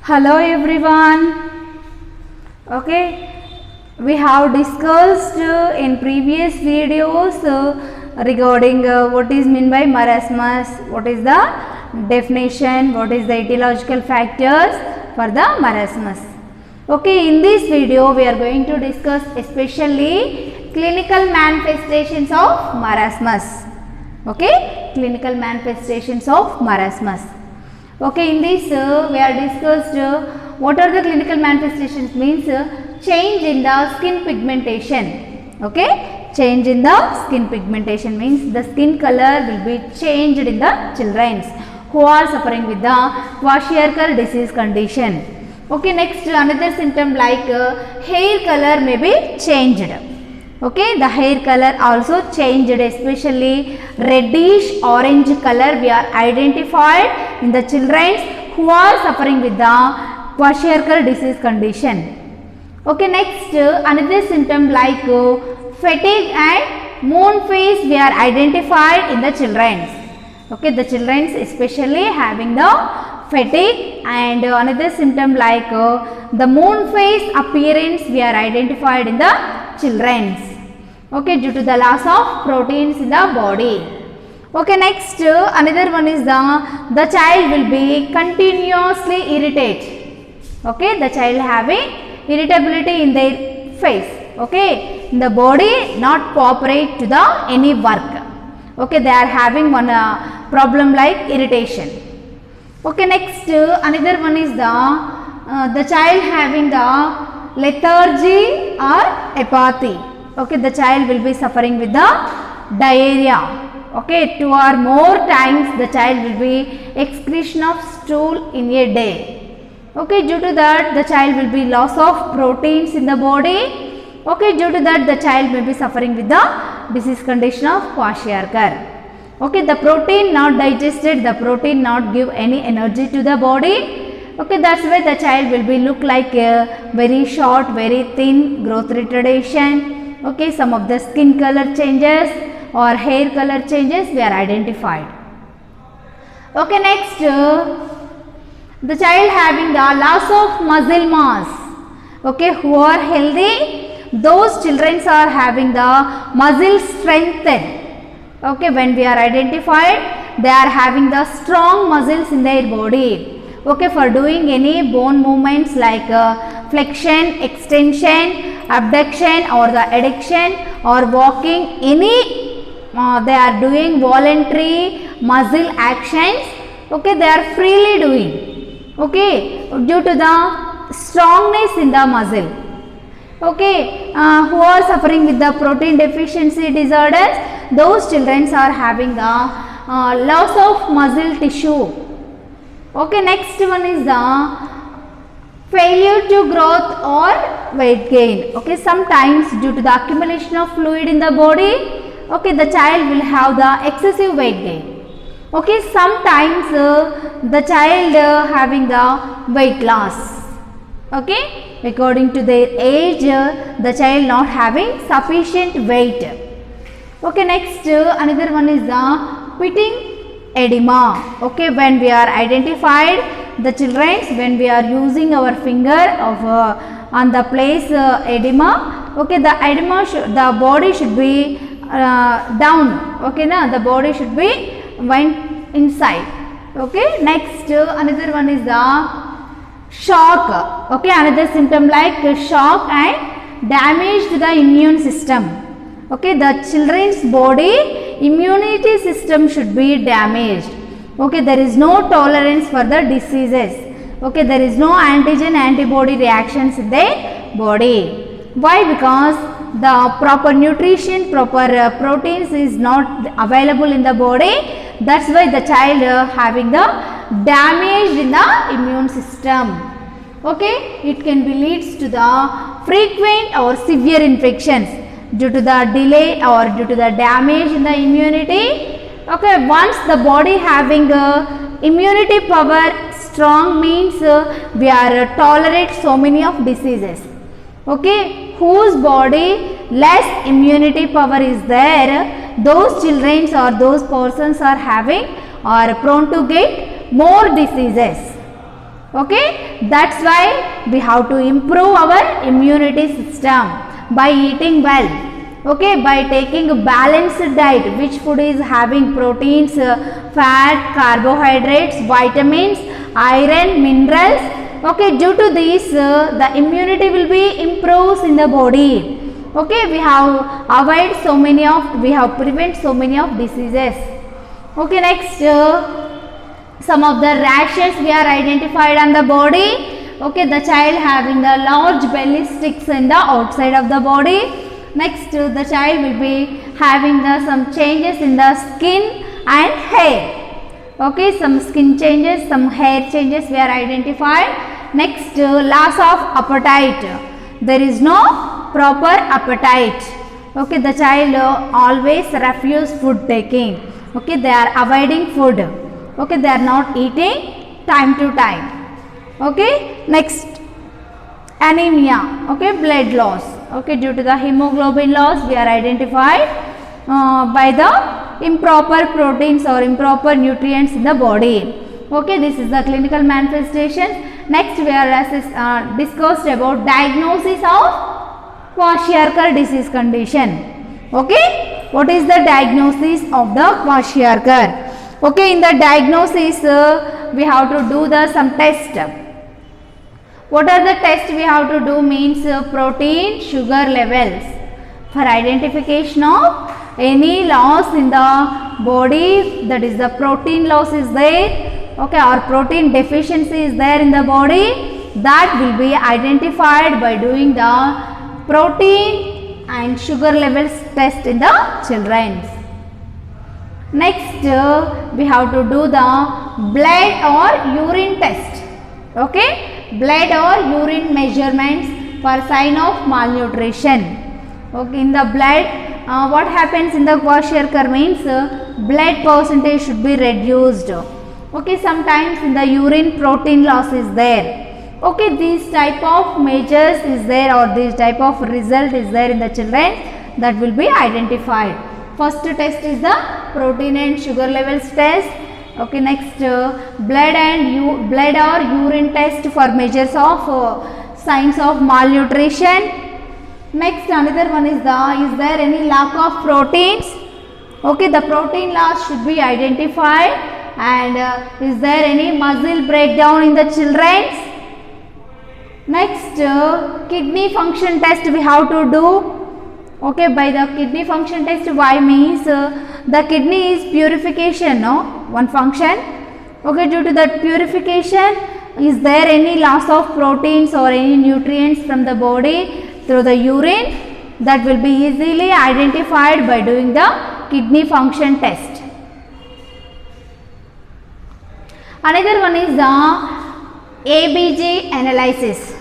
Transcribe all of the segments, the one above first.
Hello everyone. Okay, we have discussed in previous videos regarding what is meant by marasmus, what is the definition, what is the etiological factors for the marasmus. Okay, in this video we are going to discuss especially clinical manifestations of marasmus. Okay, clinical manifestations of marasmus. Okay, in this we are discussed what are the clinical manifestations means change in the skin pigmentation. Okay, change in the skin pigmentation means the skin color will be changed in the children who are suffering with the kwashiorkor disease condition. Okay, next another symptom like hair color may be changed. Okay, the hair color also changed, especially reddish orange color we are identified in the children who are suffering with the kwashiorkor disease condition. Okay, next another symptom like fatigue and moon face we are identified in the children. Okay, the children especially having the fatigue, and another symptom like the moon face appearance we are identified in the children. Okay, due to the loss of proteins in the body. Okay, next another one is the child will be continuously irritated. Okay, the child having irritability in their face. Okay, in the body not cooperate to the any work. Okay, they are having one problem like irritation. Okay, next another one is the child having the lethargy or apathy. Okay, the child will be suffering with the diarrhea. Okay, 2 or more times the child will be excretion of stool in a day. Okay, due to that the child will be loss of proteins in the body. Okay, due to that the child may be suffering with the disease condition of kwashiorkor. Okay, the protein not digested, the protein not give any energy to the body. Okay, that's why the child will be look like a very short, very thin, growth retardation. Okay, some of the skin color changes or hair color changes we are identified. Okay, next the child having the loss of muscle mass. Okay, who are healthy, those children are having the muscle strength. Okay, when we are identified, they are having the strong muscles in their body. Okay, for doing any bone movements like flexion, extension, abduction or the adduction or walking, any they are doing voluntary muscle actions. Okay, they are freely doing. Okay, due to the strongness in the muscle. Okay, who are suffering with the protein deficiency disorders, those children are having the loss of muscle tissue. Okay, next one is the failure to growth or weight gain. Okay, sometimes due to the accumulation of fluid in the body, okay, the child will have the excessive weight gain. Okay, sometimes the child having the weight loss. Okay, according to their age, the child not having sufficient weight. Okay, next another one is the pitting edema. Okay, when we are identified the children, when we are using our finger of on the place edema. Okay, the edema the body should be down. Okay, na the body should be went inside. Okay, next another one is the shock. Okay, another symptom like shock and damage to the immune system. Okay, the children's body immunity system should be damaged. Okay, there is no tolerance for the diseases. Okay, there is no antigen antibody reactions in their body. Why? Because the proper nutrition, proper proteins is not available in the body. That's why the child having the damage in the immune system. Okay, it can be leads to the frequent or severe infections due to the delay or due to the damage in the immunity. Okay, once the body having immunity power strong means we are tolerate so many of diseases. Okay, whose body less immunity power is there, those children or those persons are having or prone to get more diseases. Okay, that's why we have to improve our immunity system by eating well. Okay, by taking a balanced diet, which food is having proteins, fat, carbohydrates, vitamins, iron, minerals. Okay, due to this the immunity will be improves in the body. Okay, we have prevent so many of diseases. Okay, next some of the rashes we are identified on the body. Okay, the child having the large belly sticks in the outside of the body. Next the child will be having some changes in the skin and hair. Okay, some skin changes, some hair changes we are identified. Next loss of appetite. There is no proper appetite. Okay, the child always refuse food taking. Okay, they are avoiding food. Okay, they are not eating time to time. Okay, next anemia. Okay, blood loss. Okay, due to the hemoglobin loss we are identified by the improper proteins or improper nutrients in the body. Okay, this is the clinical manifestation. Next we are discussed about diagnosis of Kwashiorkor disease condition. Okay, what is the diagnosis of the Kwashiorkor? Okay, in the diagnosis we have to do some test. What are the tests we have to do means protein, sugar levels for identification of any loss in the body, that is the protein loss is there, okay, or protein deficiency is there in the body, that will be identified by doing the protein and sugar levels test in the children. Next we have to do the blood or urine test. Okay, blood or urine measurements for sign of malnutrition. Okay, in the blood what happens in the Kwashiorkor means blood percentage should be reduced. Okay, sometimes in the urine protein loss is there. Okay, these type of measures is there or this type of result is there in the children, that will be identified. First test is the protein and sugar levels test. Okay, next blood or urine test for measures of signs of malnutrition. Next another one is there any lack of proteins? Okay, the protein loss should be identified. And is there any muscle breakdown in the children? Next kidney function test we have to do. Okay, by the kidney function test, why means the kidney is purification, no, one function. Okay, due to that purification, is there any loss of proteins or any nutrients from the body through the urine? That will be easily identified by doing the kidney function test. Another one is the ABG analysis.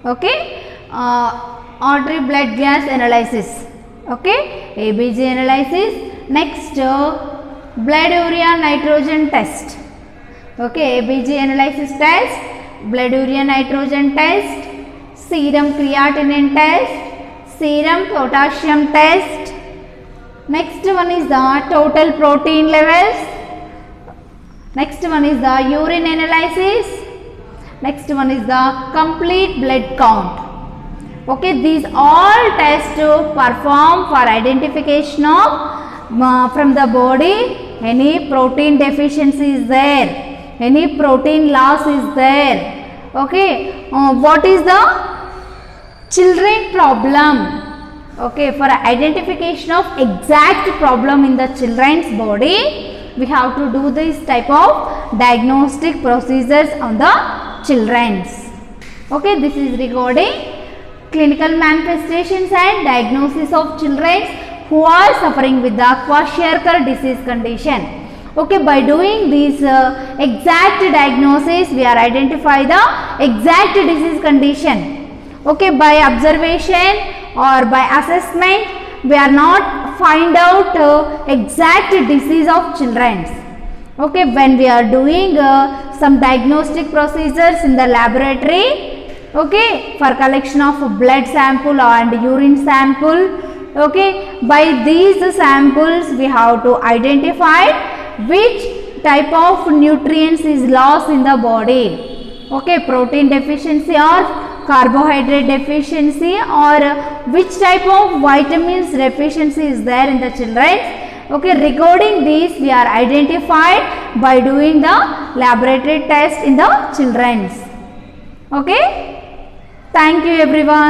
Okay, artery blood gas analysis. Okay, ABG analysis. Next blood urea nitrogen test. Okay, ABG analysis test, blood urea nitrogen test, serum creatinine test, serum potassium test. Next one is the total protein levels. Next one is the urine analysis. Next one is the complete blood count. Okay, these all tests to perform for identification of from the body any protein deficiency is there, any protein loss is there. Okay, what is the children problem? Okay, for identification of exact problem in the children's body, we have to do this type of diagnostic procedures on the children's. Okay, this is regarding clinical manifestations and diagnosis of children who are suffering with the Kwashiorkor disease condition. Okay, by doing this exact diagnosis, we are identify the exact disease condition. Okay, by observation or by assessment, we are not find out exact disease of children. Okay, when we are doing some diagnostic procedures in the laboratory, okay, for collection of blood sample and urine sample, okay, by these samples we have to identify which type of nutrients is lost in the body. Okay, protein deficiency or carbohydrate deficiency, or which type of vitamins deficiency is there in the children. Okay, regarding these we are identified by doing the laboratory test in the children's. Okay, thank you everyone.